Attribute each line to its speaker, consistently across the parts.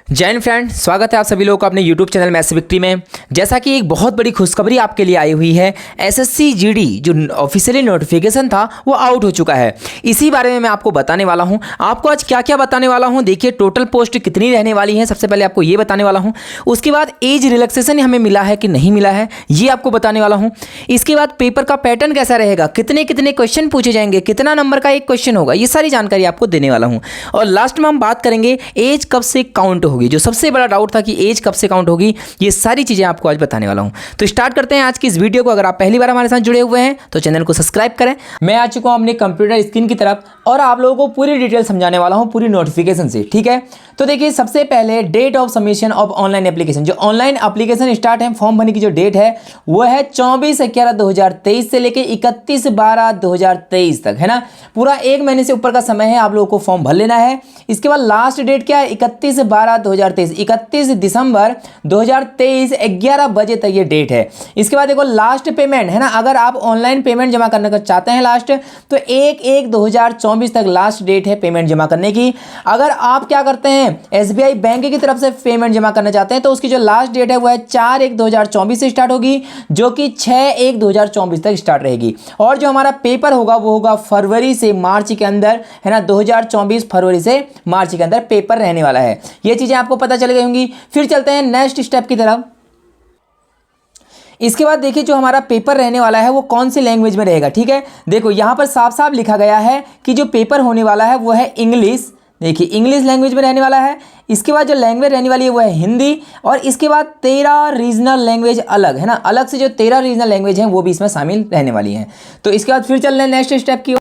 Speaker 1: जय हिंद फ्रेंड, स्वागत है आप सभी लोगों का अपने YouTube चैनल मैथ्स विक्ट्री में। जैसा कि एक बहुत बड़ी खुशखबरी आपके लिए आई हुई है, एसएससी जीडी जो ऑफिशियली नोटिफिकेशन था वो आउट हो चुका है। इसी बारे में मैं आपको बताने वाला हूं। आपको आज क्या क्या बताने वाला हूं, देखिए टोटल पोस्ट कितनी रहने वाली है, सबसे पहले आपको ये बताने वाला हूँ। उसके बाद एज रिलैक्सेशन हमें मिला है कि नहीं मिला है ये आपको बताने वाला हूँ। इसके बाद पेपर का पैटर्न कैसा रहेगा, कितने कितने क्वेश्चन पूछे जाएंगे, कितना नंबर का एक क्वेश्चन होगा, ये सारी जानकारी आपको देने वाला हूँ। और लास्ट में हम बात करेंगे एज कब से काउंट होगी, जो सबसे बड़ा डाउट था कि एज कब से काउंट होगी, ये सारी चीजें आपको आज बताने वाला हूं। तो स्टार्ट करते हैं आज की इस वीडियो को। अगर आप पहली बार हमारे साथ जुड़े हुए हैं तो चैनल को सब्सक्राइब करें। मैं आ चुका हूं अपने कंप्यूटर स्क्रीन की तरफ और आप लोगों को पूरी डिटेल समझाने वाला हूं पूरी नोटिफिकेशन से, ठीक है। तो देखिए सबसे पहले date of submission of online application, जो ऑनलाइन एप्लीकेशन स्टार्ट है, फॉर्म भरने की जो डेट है वो है 24/11/2023 से लेके 31/12/2023 तक, है ना। पूरा एक महीने से ऊपर का समय है, आप लोगों को फॉर्म भर लेना है। इसके बाद लास्ट डेट क्या है, 31/12/2023, 31 दिसंबर 2023 11 बजे तक ये डेट है। इसके बाद देखो लास्ट पेमेंट है ना, अगर आप ऑनलाइन पेमेंट जमा करने का चाहते हैं लास्ट, तो 1/1/2024 तक लास्ट डेट है पेमेंट जमा करने की। अगर आप क्या करते हैं एसबीआई बैंक की तरफ से पेमेंट जमा करना चाहते हैं तो उसकी जो लास्ट डेट है वो है 4/1/2024 से स्टार्ट होगी, जो कि 6/1/2024 तक स्टार्ट रहेगी। और जो हमारा पेपर होगा वो होगा फरवरी से मार्च के अंदर, है ना। 2024 फरवरी से मार्च के अंदर पेपर रहने वाला है। ये चीजें आपको पता चल गई होंगी। फिर चलते हैं नेक्स्ट स्टेप की तरफ। इसके बाद देखिए जो हमारा पेपर रहने वाला है वो कौन सी लैंग्वेज में रहेगा, ठीक है। देखो यहां पर साफ साफ लिखा गया है कि जो पेपर होने वाला है वो है इंग्लिश। देखिए इंग्लिश लैंग्वेज में रहने वाला है। इसके बाद जो लैंग्वेज रहने वाली है वो है हिंदी। और इसके बाद 13 रीजनल लैंग्वेज अलग, है ना, अलग से जो 13 रीजनल लैंग्वेज हैं वो भी इसमें शामिल रहने वाली हैं। तो इसके बाद फिर चल रहे हैं नेक्स्ट स्टेप की।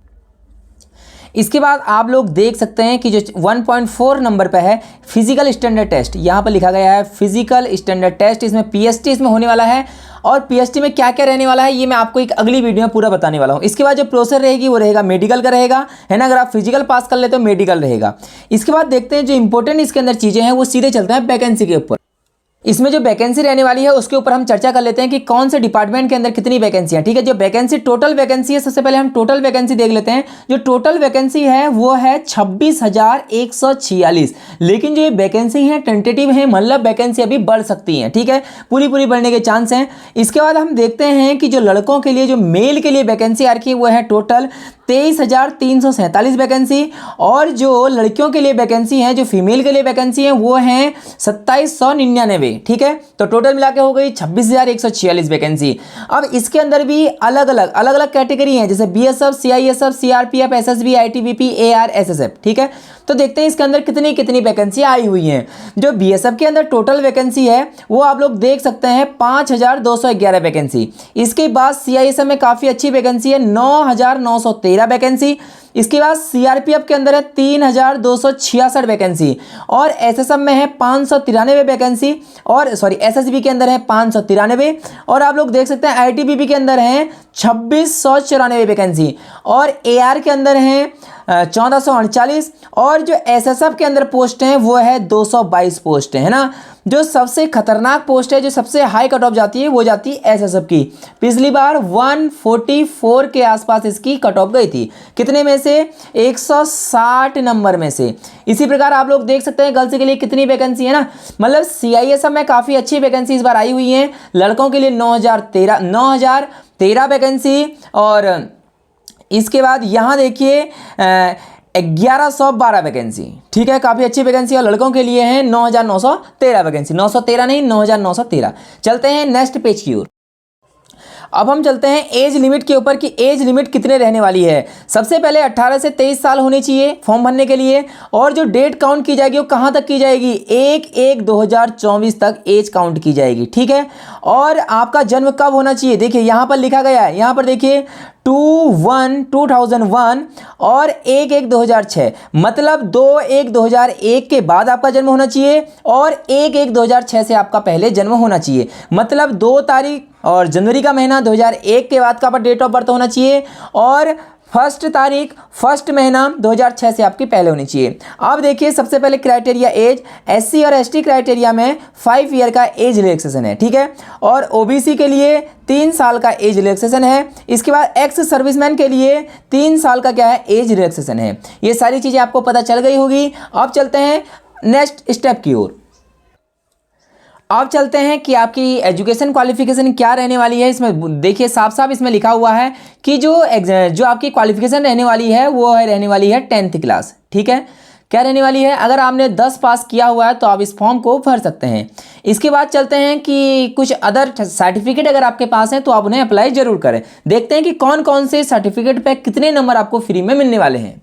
Speaker 1: इसके बाद आप लोग देख सकते हैं कि जो 1.4 नंबर पे है फिजिकल स्टैंडर्ड टेस्ट, यहाँ पर लिखा गया है फिजिकल स्टैंडर्ड टेस्ट, इसमें पीएसटी इसमें होने वाला है। और पीएसटी में क्या क्या रहने वाला है ये मैं आपको एक अगली वीडियो में पूरा बताने वाला हूँ। इसके बाद जो प्रोसेस रहेगी वो रहेगा मेडिकल का रहेगा, है ना। अगर आप फिजिकल पास कर लेते हो मेडिकल रहेगा। इसके बाद देखते हैं जो इंपॉर्टेंट इसके अंदर चीज़ें हैं वो सीधे चलते हैं वैकेंसी के ऊपर। इसमें जो वैकेंसी रहने वाली है उसके ऊपर हम चर्चा कर लेते हैं कि कौन से डिपार्टमेंट के अंदर कितनी वैकेंसी है, ठीक है। जो वैकेंसी टोटल वैकेंसी है, सबसे पहले हम टोटल वैकेंसी देख लेते हैं। जो टोटल वैकेंसी है वो है 26,146, लेकिन जो ये वैकेंसी है टेंटेटिव है, मतलब वैकेंसी अभी बढ़ सकती है, ठीक है, पूरी बढ़ने के चांस हैं। इसके बाद हम देखते हैं कि जो लड़कों के लिए, जो मेल के लिए वैकेंसी आ रखी है वो है टोटल 23,347 वैकेंसी। और जो लड़कियों के लिए वैकेंसी है, जो फीमेल के लिए वैकेंसी है वो है 2799, ठीक है। तो टोटल मिला के हो गई 26,146 वैकेंसी। अब इसके अंदर भी अलग अलग कैटेगरी हैं, जैसे BSF, CISF, CRPF, SSB, ITBP, AR, SSF, ठीक है। तो देखते हैं इसके अंदर कितनी कितनी वैकेंसी आई हुई हैं। जो बीएसएफ के अंदर टोटल वैकेंसी है वो आप लोग देख सकते हैं 5,211 वैकेंसी। इसके बाद सीआईएसएफ में काफी अच्छी वैकेंसी है, 9,913 वैकेंसी। इसके बाद सीआरपीएफ के अंदर है 3,266 वैकेंसी। और एसएसएफ में है 593 वैकेंसी। और सॉरी एसएसबी के अंदर है 593। और आप लोग देख सकते हैं आईटीबीपी के अंदर है 2694 वैकेंसी। और एआर के अंदर है 1439। और जो एसएसएफ के अंदर पोस्ट हैं वो है 222 पोस्ट है ना। जो सबसे खतरनाक पोस्ट है, जो सबसे हाई कट ऑफ जाती है वो जाती है एसएसएफ की। पिछली बार 144 के आसपास इसकी कट ऑफ गई थी, कितने में से, 160 नंबर में से। इसी प्रकार आप लोग देख सकते हैं गर्ल्स के लिए कितनी वैकेंसी है ना, मतलब सीआईएसएफ में काफी अच्छी वैकेंसी इस बार आई हुई है। लड़कों के लिए 9,013 वैकेंसी। और इसके बाद यहाँ देखिए 1112 वैकेंसी, ठीक है, काफी अच्छी वैकेंसी। और लड़कों के लिए है 9,913 वैकेंसी, 913 नहीं 9,913। चलते हैं नेक्स्ट पेज की ओर। अब हम चलते हैं एज लिमिट के ऊपर कि एज लिमिट कितने रहने वाली है। सबसे पहले 18 से 23 साल होनी चाहिए फॉर्म भरने के लिए। और जो डेट काउंट की जाएगी वो कहां तक की जाएगी, 1/1/2024 तक एज काउंट की जाएगी, ठीक है। और आपका जन्म कब होना चाहिए, देखिए यहां पर लिखा गया है, यहां पर देखिए 2/1/2001 और 1/1/2006, मतलब 2/1/2001 के बाद आपका जन्म होना चाहिए और 1/1/2006 से आपका पहले जन्म होना चाहिए। मतलब 2 तारीख और जनवरी का महीना 2001 के बाद का आपका डेट ऑफ बर्थ होना चाहिए। और 1 तारीख 1 महीना 2006 से आपकी पहले होनी चाहिए। अब देखिए सबसे पहले क्राइटेरिया एज, एससी और एसटी क्राइटेरिया में 5 ईयर का एज रिलैक्सेशन है, ठीक है। और ओबीसी के लिए 3 साल का एज रिलैक्सेशन है। इसके बाद एक्स सर्विसमैन के लिए 3 साल का क्या है, एज रिलैक्सेशन है। ये सारी चीज़ें आपको पता चल गई होगी। अब चलते हैं नेक्स्ट स्टेप की ओर। अब चलते हैं कि आपकी एजुकेशन क्वालिफिकेशन क्या रहने वाली है। इसमें देखिए साफ साफ इसमें लिखा हुआ है कि जो आपकी क्वालिफिकेशन रहने वाली है वो रहने वाली है 10th क्लास। ठीक है, क्या रहने वाली है, अगर आपने 10 पास किया हुआ है तो आप इस फॉर्म को भर सकते हैं। इसके बाद चलते हैं कि कुछ अदर सर्टिफिकेट अगर आपके पास हैं तो आप उन्हें अप्लाई जरूर करें। देखते हैं कि कौन कौन से सर्टिफिकेट पे कितने नंबर आपको फ्री में मिलने वाले हैं।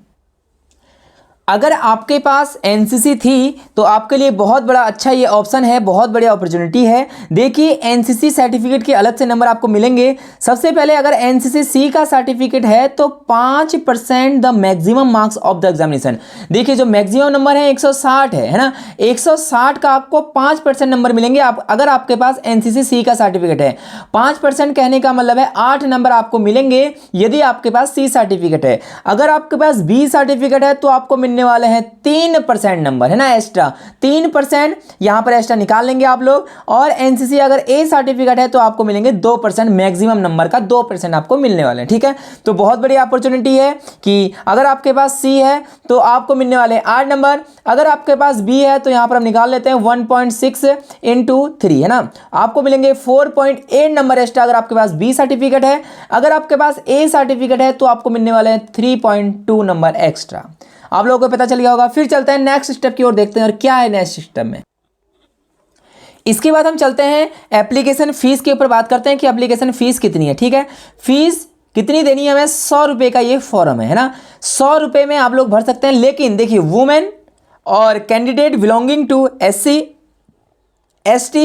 Speaker 1: अगर आपके पास एनसीसी थी तो आपके लिए बहुत बड़ा अच्छा ये ऑप्शन है, बहुत बढ़िया अपॉर्चुनिटी है। देखिए एनसीसी सर्टिफिकेट के अलग से नंबर आपको मिलेंगे। सबसे पहले अगर एनसीसी सी का सर्टिफिकेट है तो 5% the maximum marks of the examination. देखिए जो मैक्सिमम नंबर है 160 है ना, 160 का आपको 5% नंबर मिलेंगे अगर आपके पास एनसीसी सी का सर्टिफिकेट है। 5% कहने का मतलब है 8 नंबर आपको मिलेंगे यदि आपके पास सी सर्टिफिकेट है। अगर आपके पास बी सर्टिफिकेट है तो आपको मिलने वाले हैं 3% नंबर, है ना, एक्स्ट्रा 3%। यहां पर एक्स्ट्रा निकाल लेंगे आप लोग। और एनसीसी अगर ए सर्टिफिकेट है तो आपको मिलेंगे 2%, मैक्सिमम नंबर का 2% आपको मिलने वाले हैं। ठीक है, तो बहुत बड़ी अपॉर्चुनिटी है कि अगर आपके पास सी है तो आपको मिलने वाले 8 नंबर। अगर आपके पास बी है तो यहां पर हम निकाल लेते हैं 1.6 × 3, है ना, आपको मिलेंगे 4.8 नंबर एक्स्ट्रा अगर आपके पास बी सर्टिफिकेट है। अगर आपके पास ए सर्टिफिकेट है तो आपको मिलने वाले हैं 3.2 नंबर एक्स्ट्रा। आप लोगों को पता चल गया होगा। फिर चलते हैं नेक्स्ट स्टेप की ओर, देखते हैं और क्या है नेक्स्ट स्टेप में। इसके बाद हम चलते हैं एप्लीकेशन फीस के ऊपर बात करते हैं कि एप्लीकेशन फीस कितनी है। ठीक है, फीस कितनी देनी है हमें, 100 रुपये का ये फॉर्म है ना, 100 रुपये में आप लोग भर सकते हैं। लेकिन देखिए वुमेन और candidate belonging to SC ST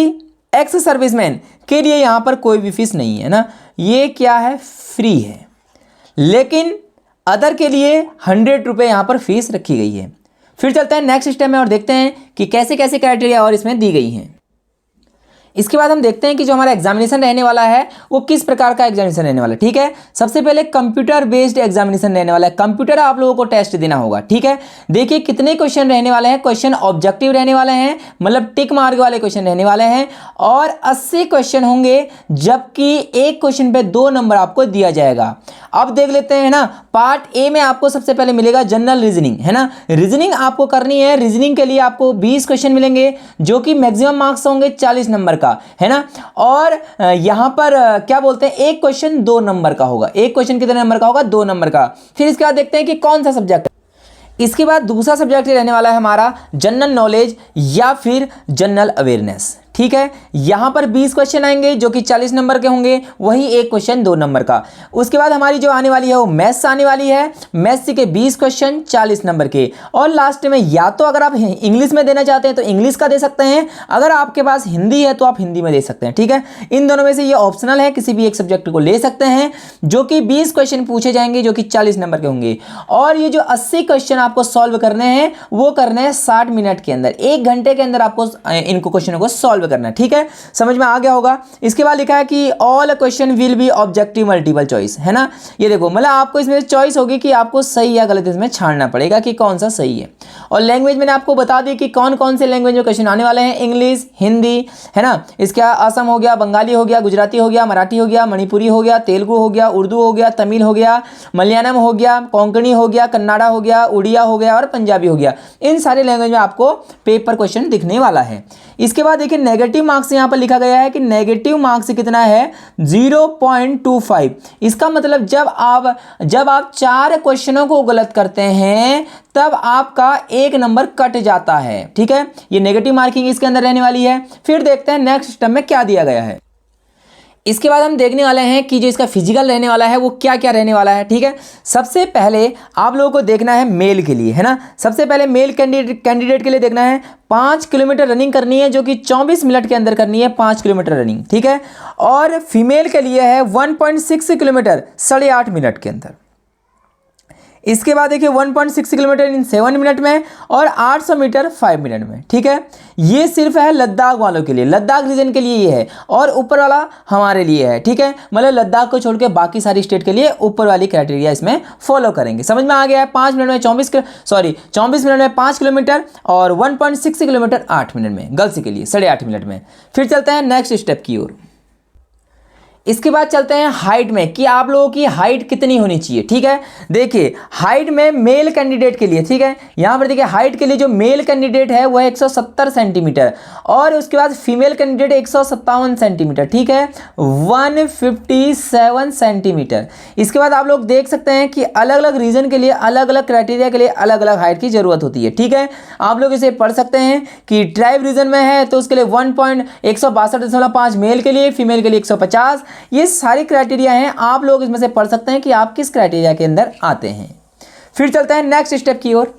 Speaker 1: ex serviceman के लिए यहाँ पर कोई भी फीस नहीं है ना, ये क्या है, फ्री है। लेकिन अदर के लिए 100 रुपये यहाँ पर फीस रखी गई है। फिर चलते हैं नेक्स्ट स्टेप में और देखते हैं कि कैसे कैसे क्राइटेरिया और इसमें दी गई हैं। इसके बाद हम देखते हैं कि जो हमारा एग्जामिनेशन रहने वाला है वो किस प्रकार का एग्जामिनेशन रहने वाला है। ठीक है, सबसे पहले कंप्यूटर बेस्ड एग्जामिनेशन रहने वाला है। कंप्यूटर आप लोगों को टेस्ट देना होगा। ठीक है, देखिए कितने क्वेश्चन रहने वाले हैं, क्वेश्चन ऑब्जेक्टिव रहने वाले हैं, मतलब टिक मार्क वाले क्वेश्चन रहने वाले हैं और 80 क्वेश्चन होंगे, जबकि एक क्वेश्चन पे 2 नंबर आपको दिया जाएगा। अब देख लेते हैं ना, पार्ट ए में आपको सबसे पहले मिलेगा जनरल रीजनिंग, है ना, रीजनिंग आपको करनी है। रीजनिंग के लिए आपको 20 क्वेश्चन मिलेंगे जो कि मैक्सिमम मार्क्स होंगे 40 नंबर का, है ना। और यहां पर क्या बोलते हैं, एक क्वेश्चन 2 नंबर का होगा। एक क्वेश्चन कितने नंबर का होगा, 2 नंबर का। फिर इसके बाद देखते हैं कि कौन सा सब्जेक्ट। इसके बाद दूसरा सब्जेक्ट रहने वाला है हमारा जनरल नॉलेज या फिर जनरल अवेयरनेस। ठीक है, यहां पर 20 क्वेश्चन आएंगे जो कि 40 नंबर के होंगे, वही एक क्वेश्चन 2 नंबर का। उसके बाद हमारी जो आने वाली है वो मैथ्स आने वाली है, मैथ्स के 20 क्वेश्चन 40 नंबर के। और लास्ट में या तो अगर आप इंग्लिश में देना चाहते हैं तो इंग्लिश का दे सकते हैं, अगर आपके पास हिंदी है तो आप हिंदी में दे सकते हैं। ठीक है, इन दोनों में से ये ऑप्शनल है, किसी भी एक सब्जेक्ट को ले सकते हैं, जो कि 20 क्वेश्चन पूछे जाएंगे जो कि 40 नंबर के होंगे। और ये जो 80 क्वेश्चन आपको सॉल्व करने हैं वो करने हैं 60 मिनट के अंदर, 1 घंटे के अंदर आपको इनको क्वेश्चनों को सॉल्व करना है। ठीक है, समझ में आ गया होगा। इसके बाद लिखा है कि all question will be objective multiple choice, है ना। ये देखो मतलब आपको इसमें चॉइस होगी कि आपको सही या गलत इसमें छांटना पड़ेगा कि कौन सा सही है। और लैंग्वेज मैंने आपको बता दी कि कौन कौन से लैंग्वेज में क्वेश्चन आने वाले हैं, इंग्लिश, हिंदी, है ना, इसके असम हो गया, बंगाली हो गया, गुजराती हो गया, मराठी हो गया, मणिपुरी हो गया, तेलुगु हो गया, उर्दू हो गया, तमिल हो गया, मलयालम हो गया, कोंकणी हो गया, कन्नाडा हो गया, उड़िया हो गया और पंजाबी हो गया। इन सारे लैंग्वेज में आपको पेपर क्वेश्चन दिखने वाला है। इसके बाद देखिए नेगेटिव मार्क्स यहाँ पर लिखा गया है कि नेगेटिव मार्क्स कितना है, 0.25। इसका मतलब जब आप 4 क्वेश्चनों को गलत करते हैं तब आपका 1 नंबर कट जाता है। ठीक है, ये नेगेटिव मार्किंग इसके अंदर रहने वाली है। फिर देखते हैं नेक्स्ट स्टेप में क्या दिया गया है। इसके बाद हम देखने वाले हैं कि जो इसका फिजिकल रहने वाला है वो क्या क्या रहने वाला है। ठीक है, सबसे पहले आप लोगों को देखना है मेल के लिए, है ना, सबसे पहले मेल कैंडिडेट के लिए देखना है 5 किलोमीटर रनिंग करनी है जो कि 24 मिनट के अंदर करनी है, 5 किलोमीटर रनिंग। ठीक है, और फीमेल के लिए है 1.6 किलोमीटर 8.5 मिनट के अंदर। इसके बाद देखिए 1.6 किलोमीटर इन 7 मिनट में और 800 मीटर 5 मिनट में। ठीक है, ये सिर्फ है लद्दाख वालों के लिए, लद्दाख रीजन के लिए ये है, और ऊपर वाला हमारे लिए है। ठीक है, मतलब लद्दाख को छोड़ के बाकी सारी स्टेट के लिए ऊपर वाली क्राइटेरिया इसमें फॉलो करेंगे। समझ में आ गया है। 24 मिनट में 5 किलोमीटर और 1.6 किलोमीटर 8 मिनट में, गर्ल्स के लिए 8.5 मिनट में। फिर चलते हैं नेक्स्ट स्टेप की ओर। इसके बाद चलते हैं हाइट में कि आप लोगों की हाइट कितनी होनी चाहिए। ठीक है, देखिए हाइट में मेल कैंडिडेट के लिए, ठीक है, यहाँ पर देखिए हाइट के लिए जो मेल कैंडिडेट है वह 170 सेंटीमीटर और उसके बाद फीमेल कैंडिडेट 157 सेंटीमीटर, ठीक है, 157 सेंटीमीटर। इसके बाद आप लोग देख सकते हैं कि अलग अलग रीजन के लिए, अलग अलग क्राइटेरिया के लिए अलग अलग हाइट की जरूरत होती है। ठीक है, आप लोग इसे पढ़ सकते हैं कि ट्राइब रीजन में है तो उसके लिए 1.162.5 मेल के लिए, फीमेल के लिए 150। ये सारी क्राइटेरिया हैं, आप लोग इसमें से पढ़ सकते हैं कि आप किस क्राइटेरिया के अंदर आते हैं। फिर चलते हैं नेक्स्ट स्टेप की ओर।